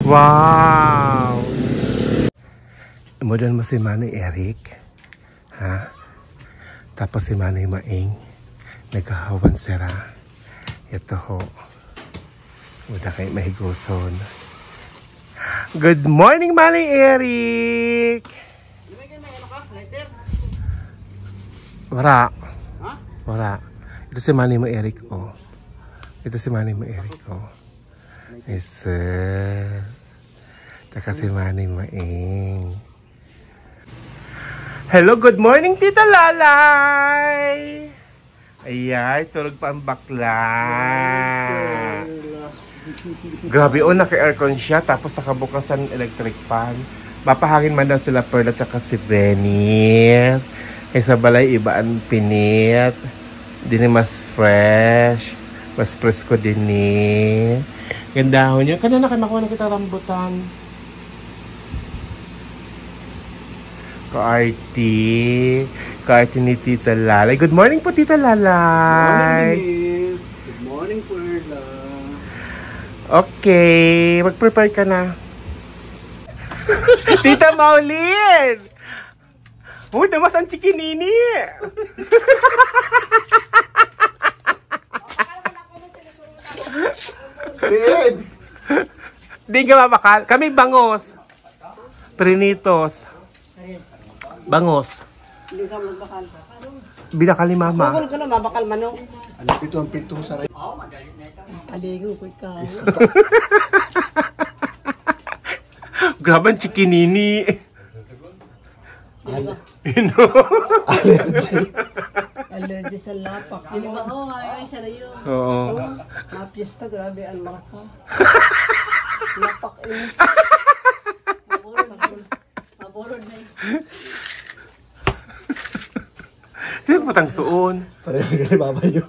Wow! Modern mo si Manny Eric. Ha? Tapos si Manny Maing. Nagkahawan sira. Ito ho. Wala kayo mahiguson. Good morning, Manny Eric! Wala. Wala. Ito si Manny mo Eric, oh. Ito si Manny mo Eric, oh. Jesus. Tsaka si Manny Maing. Hello, good morning, Tita Lalay! Ayan, tulog pa ang bakla. Grabe, oh, naka-aircon siya. Tapos nakabukas ang electric fan. Mapahangin man daw sila Perla tsaka si Venice. Ay sa balay, iba ang pinit. Dini mas fresh. Mas presko din eh. Gandahon niya. Kanina nakuha na kita rambutan. Ka-arty. Ka-arty ni Tita Lalay. Good morning po, Tita Lalay. Good morning, Denise. Good morning, Perla. Okay. Mag-prepare ka na. Tita Maulin! Uy, damas ang chikinini! Di ka mabakal. Kami bangos. Prinitos. Bangos. Hindi ka magbakal. Binakal ni Mama. Bukol ko na, mabakal manong. Ano ito ang pinto sa rin? Paligo ko ikaw. Grabe ang chikinini. Allergy sa lapak. Hindi ba? Oo, ay siya na yun. Oo. Mapiyesta, grabe ang maraka. Lapak yun. Maburod na yun. Sino putang suon? Pareho ka ni Baba nyo.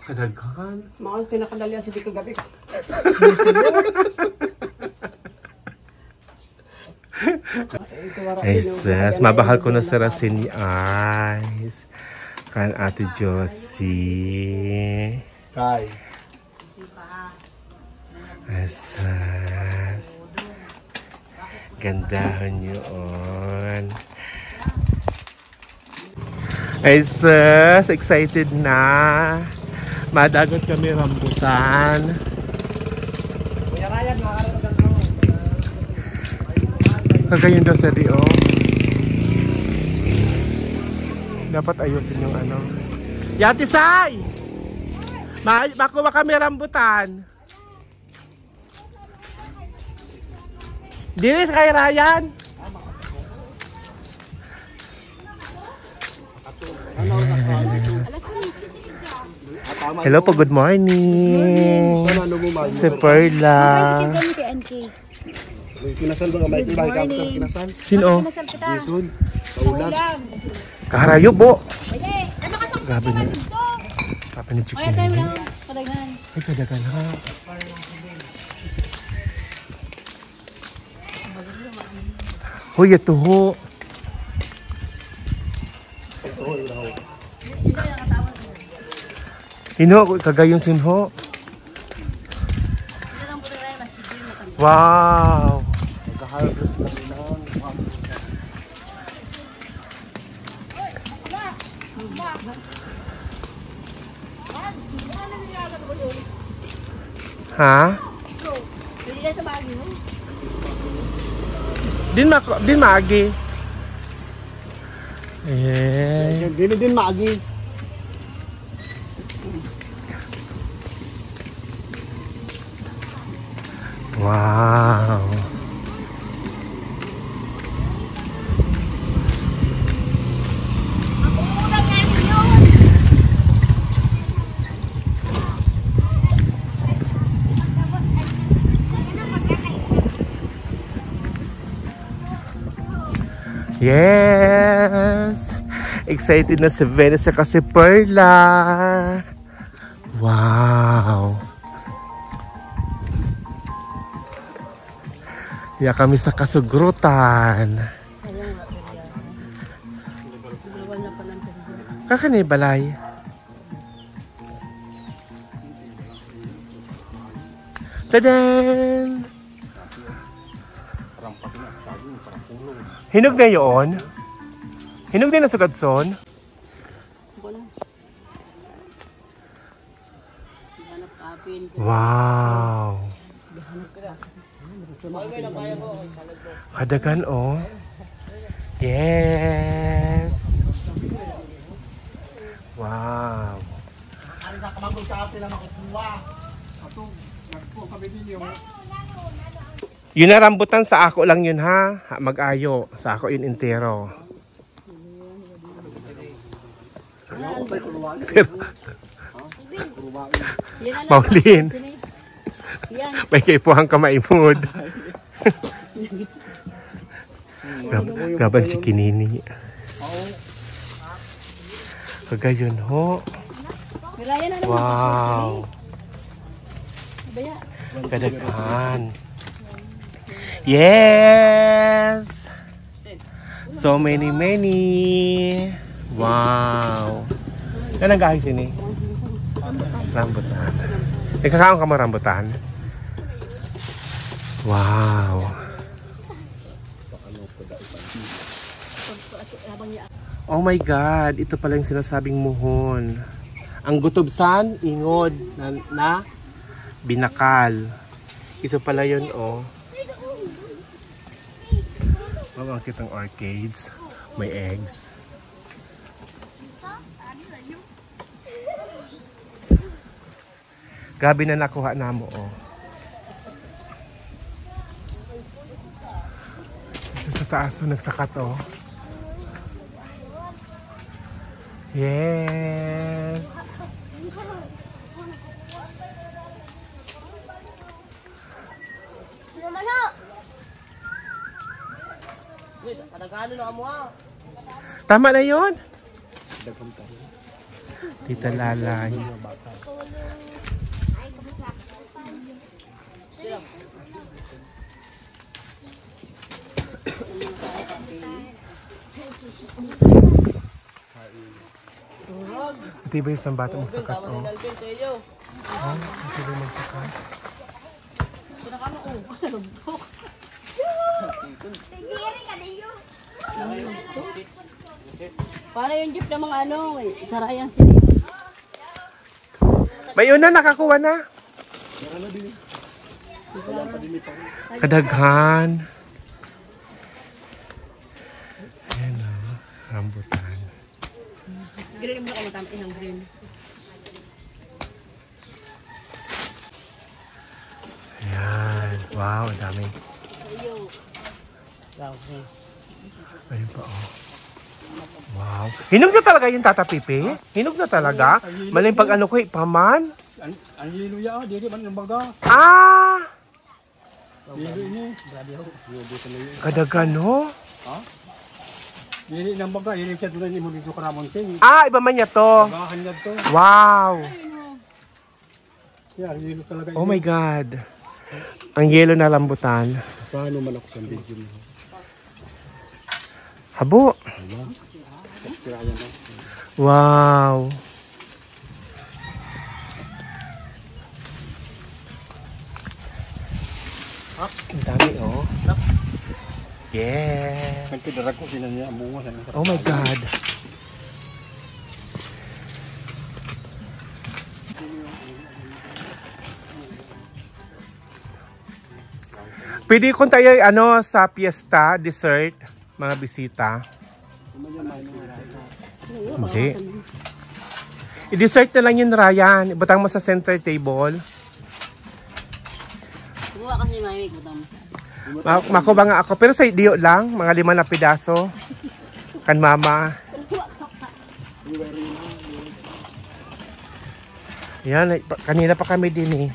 Kadaghan. Mga kinakadalian si Dito gabi. Ay, sis. Mabahal ko na sa rasin ni Ice. Kan Ate Josie. Kai. Ay, sis. Gandahan yun. Ay, sis. Excited na. Madagot kami rambutan. Kagayon daw sa Rio. Dapat ayusin yung ano. Yati Sai! Makuha kami rambutan. Dinis kay Ryan. Hello po, good morning. Si Perla. Kinasal ba ka? May kinasal? Sino? Jason. Paulan. Kaharayo po. Grabe na. Grabe na chicken. Ay, kadagan ha. Hoy, ito ho. Hino, kagayong sinho. Wow. Ha? Din maagi. Eh. Din maagi. Wow. Yes! Excited na si Venice at si Perla. Wow! Ya kami sa kasugrutan. Kakani balay. Tadan! Hinog na yun? Hinog din na sa Gadson? Wow! Kadagan oh. Yes! Wow! Yun na rambutan sa ako lang yun ha. Mag-ayo. Sa ako yun intero. Maulin. May kaipuhang kamay mood. Gaban si Kinini. Kagayon ho. Wow. Kadaghan. Yes. So many. Wow. Yan ang gahis ini. Rambutan. Ikakaon ka mo rambutan? Wow. Oh my God, ito pala yung sinasabing muhon. Ang gutubsan, ingod na binakal. Ito pala yun, oh. Ang kitang arcades. May eggs. Grabe na nakuha na mo, oh. Sa taas, oh, nagsakat, oh. Yes. Tama na yun. Tita Lalay. Ito ba yung isang bata magsakat, oh? Ito ba yung magsakat? Para yung jeep ng mga ano, sarayan sila. May una, nakakuha na. Kadaghan. Ayan o, rambutan. Green mo na kung matamit ng green. Ayan. Wow, ang dami. Ayun pa, oh. Wow. Hinog na talaga yung Tata Pipi? Hinog na talaga? Maling pag ano ko, paman? Ang hilo ya, dili man ng baga. Ah! Dili ini. Kadagan, no? Ha? Dili ng baga, dili siya tulad ni mo dito karamon sing. Ah, iba man niya to. Bagahan niya to. Wow! Yeah, hilo talaga. Oh my God. Ang yelo na rambutan. Saan naman ako sa video mo? Habo. Wow. Ang dami, oh. Yes. Nagtidarag ko sila niya ang bunga. Oh my God. Pwede kung tayo ano sa piyesta, dessert, mga bisita. Hindi. I-dessert na lang yun, Ryan. Ibutang mo sa center table. Buwa kasi may butang. Makuha nga ako. Pero sa diyo lang, mga 5 na pidaso. Kan mama. Yan, kanina pa kami din eh.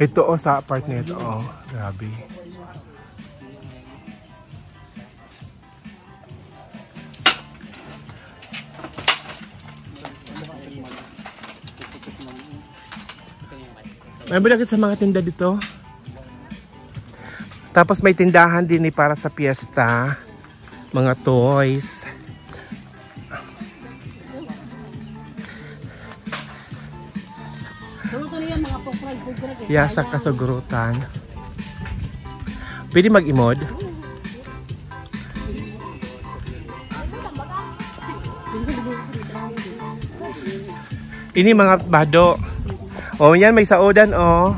Ito oh, sa part na ito. Oh, grabe. May bilagit sa mga tinda dito. Tapos may tindahan din eh para sa piyesta. Mga toys. Yasa Kasugurutan. Pwede mag-imod? Ini mga bado. Oh, yan may saudan oh.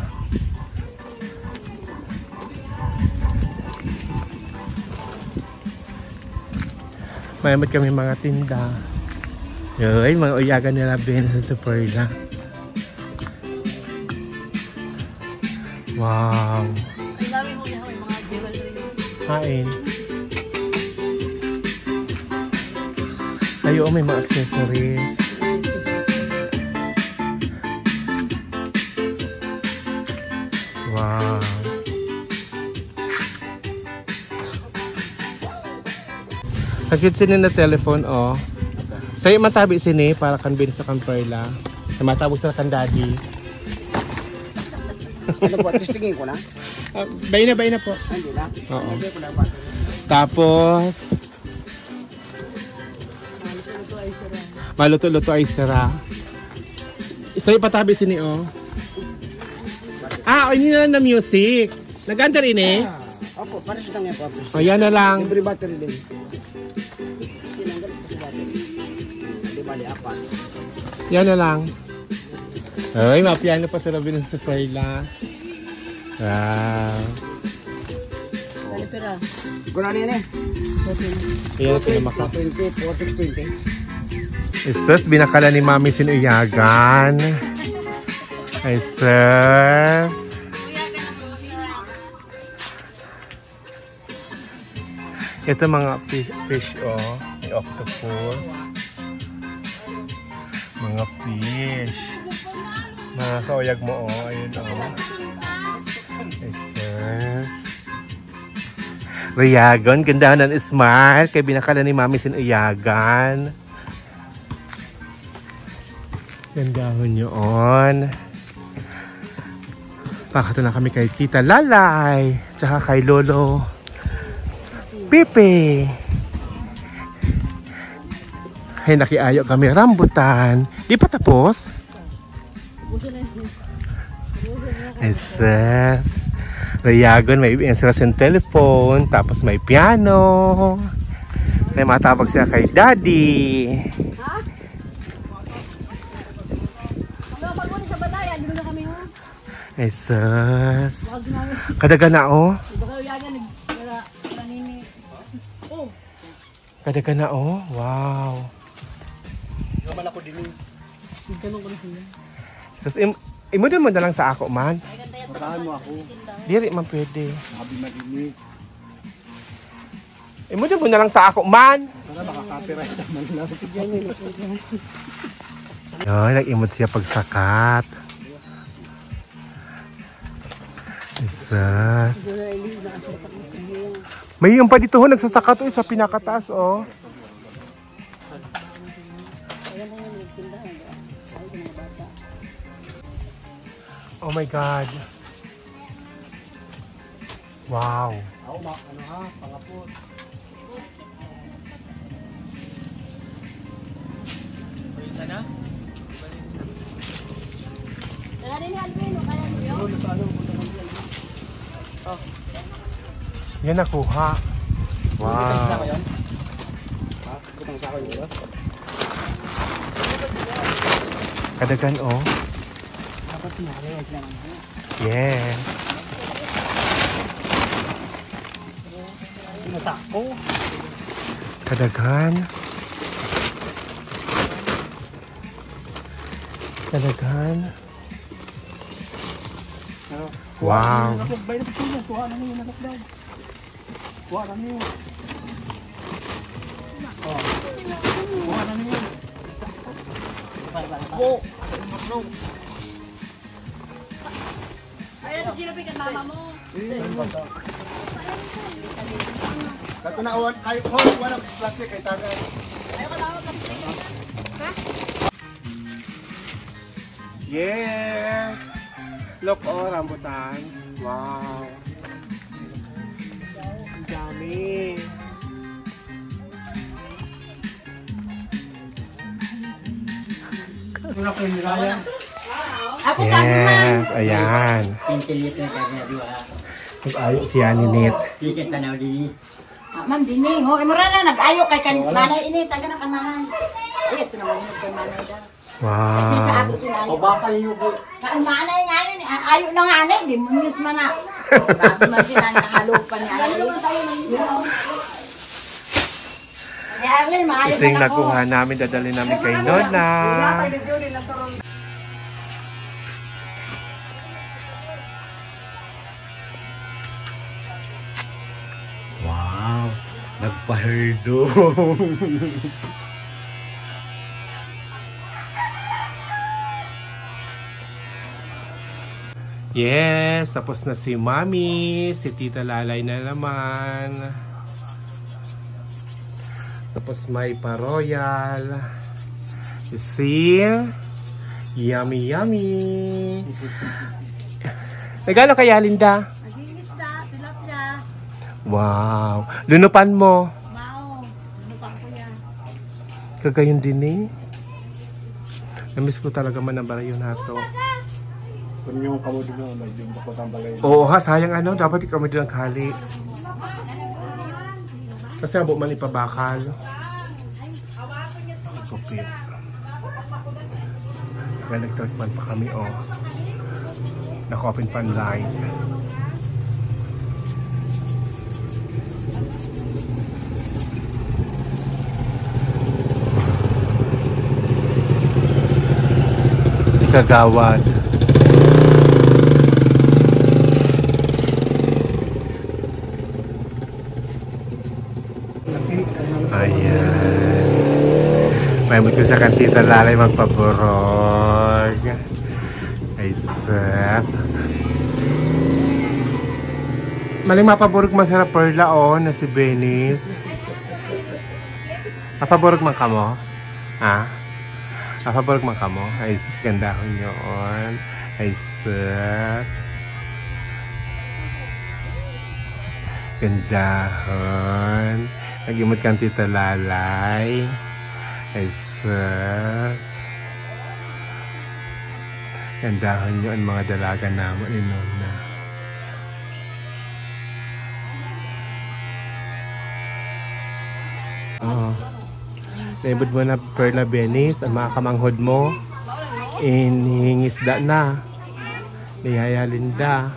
Mayamot kami mga tinda. Yoy, mga uyagan nila Ben sa Superga. Wow. Ang dami mo niya mga jewelry. Hain. Ayo, may mga accessories. Wow. Sakit sini na telephone oh. Sa'yo matabi sini para kan bin sa kamperla. Sa matabog sa kan daddy. Ano po, testingin ko na? Bay na po. Hindi na. Oo. Hindi ko na ba? Tapos maluto-luto ay sira. Sa'yo patabi sini oh. Ah, ini na lang na music. Nag-anta rin eh. Opo, para sa tangya po. O yan na lang. Libre battery din. Tinanggal ko sa battery. Di bali, apat. Yan na lang. Ay, mapiano pa sa labi ng Superla. Wow. Dali pera. Guna na yan eh. Ayan, pinamaka. 20, 4620. Istos, binakala ni Mami sinuyagan. Ay, sir. Ito mga fish, oh. May octopus. Mga fish. Mga kauyag mo, oh. Ayun, oh. Istos. Uyagan, gandahan ng smile. Kaya binakala ni Mami sinuyagan. Gandahan yun. Pakato na kami kay Tita Lalay, tsaka kay Lolo Pipe. Ay, nakiayo kami rambutan. Di pa tapos? Yes. Rayagon, may instruction telephone, tapos may piano. May matapag siya kay Daddy. Jesus. Kadaga na oh. Kadaga na oh. Wow. Naman ako din. Tapos imo din mo na lang sa ako man. Patahan mo ako. Diri man pwede. Sabi madinig. Imo din mo na lang sa ako man. Para makaka-copyright naman lang. Yo, nag-imot siya pagsakat. Jesus. May yung pa dito ho, nagsasakat oh, sa pinakataas oh. Oh my God. Wow. Ako ano ha, pangapot. Tara din ni Alvin, kaya mo yun. Yan nakuha. Wow. Kadagan oh. Yes. Kadagan. Kadagan. Wow. Kuha na niyo nakakdag. Kuha na niyo. Oh. Kuha na niyo. Oh. Ayan, sinabi ka mama mo. Kato na awan kay wala plastic kay tagay. Ayaw ka tawag ng Yes. Look oh, rambutan. Wow. Ang dami. Una ko ni Ryan. Ako kami man. Yes, ayan. Pintilito na kami na dua. Nag-ayo si Aninit. Tiket tanaw din. Man dining, ho, imura na nag-ayo kay kan manay ini taga na kanahan. Ay, ito naman yung kay manay da. Kasi sa Wow. ato sinay. O bakal niyo po. Saan manay nga yun, ayo na nga na, di mo news man na. Grabe man sila, nakalog pa niya. Ay, Arlene, maayo Ito yung man ako. nakuha namin, dadali namin kay Nona. Wow, nagpaherdong. Yes, tapos na si Mami, si Tita Lalay na naman. Tapos may pa-royal. Si Yummy Yummy. Regalo kaya, Linda? Nag-iisda, tilapia, Wow. Lunupan mo. mao. Ano pa ko yan? Kagayon din eh. Namiss ko talaga man ang balayo na to. Kung yung kamod mo, yung bakot ang balay. Oo ha, sayang ano. Dapat ikaw mo din ang kali. Kasi abo man ipabakal. Kupit. Kaya nag-treatment pa kami oh. Naka-open pan line. Kagawad. Ayan. May mo sa kantita lalay magpaburog. Ay sus. Maling mapaburog masarap perla oh na si Venice. Mapaburog man ka mo? Ha? Mapaburog man ka mo? Ay sus, gandahon yun. Ay sus. Gandahon. Nag-imot kang tita lalay. Ay sus. Gandahon nyo ang mga dalaga naman ni Nona. Oo. Naibod mo na Perla Venice, ang mga kamanghod mo. Inihingisda na. Niyaya Linda.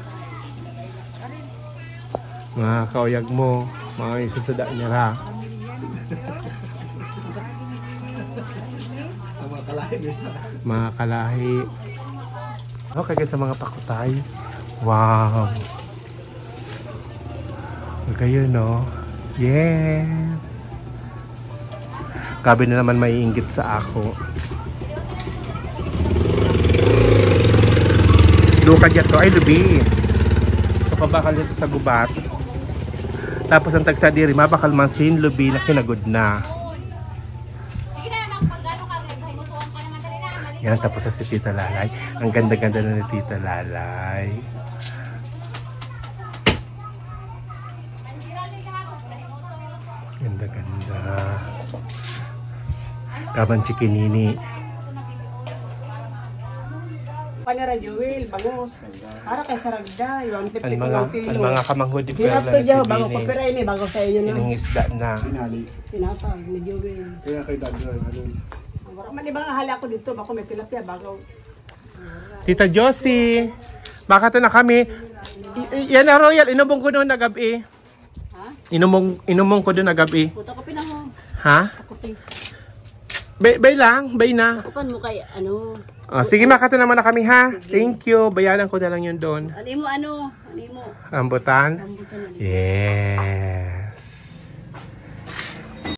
Mga kauyag mo. Mga isusada niya ra. Mga kalahi. Okay guys, sa mga pakutay. Wow. Kayo no. Yes. Gabi na naman maiinggit sa ako. Lukad yan to. Ay, lubi. Kapabakal nito sa gubat. Tapos ang tagsa diri, mabakal man sin, lubi na kinagod na. Yan, tapos sa si Tita Lalay. Ang ganda-ganda na ni Tita Lalay. Ganda-ganda. Kaban chikinini. Panera Joel, bangus. Para kay Saragda, yung 50 Ang mga kamanghod di Hirap Perla to na Joe, si bago ko Venus. pero ini bago sa iyo na. Iningisda na. Pinali. Tinatag ni Joel. Kaya kay Dagger, ano. Wala man ibang ahali ako dito, bako may tilapia bago. Tita Josie, baka to na kami. Yan na Royal, inumong ko doon na gabi. Ha? Inumong ko doon na gabi. Puto ko pinamo. Ha? Kasi Bay lang, bay na. Kupan mo kay ano. Oh, sige, makato naman na kami ha. Thank you. Bayaran ko na lang yun doon. Ano mo ano? Ano mo? Rambutan? Rambutan na. Yes.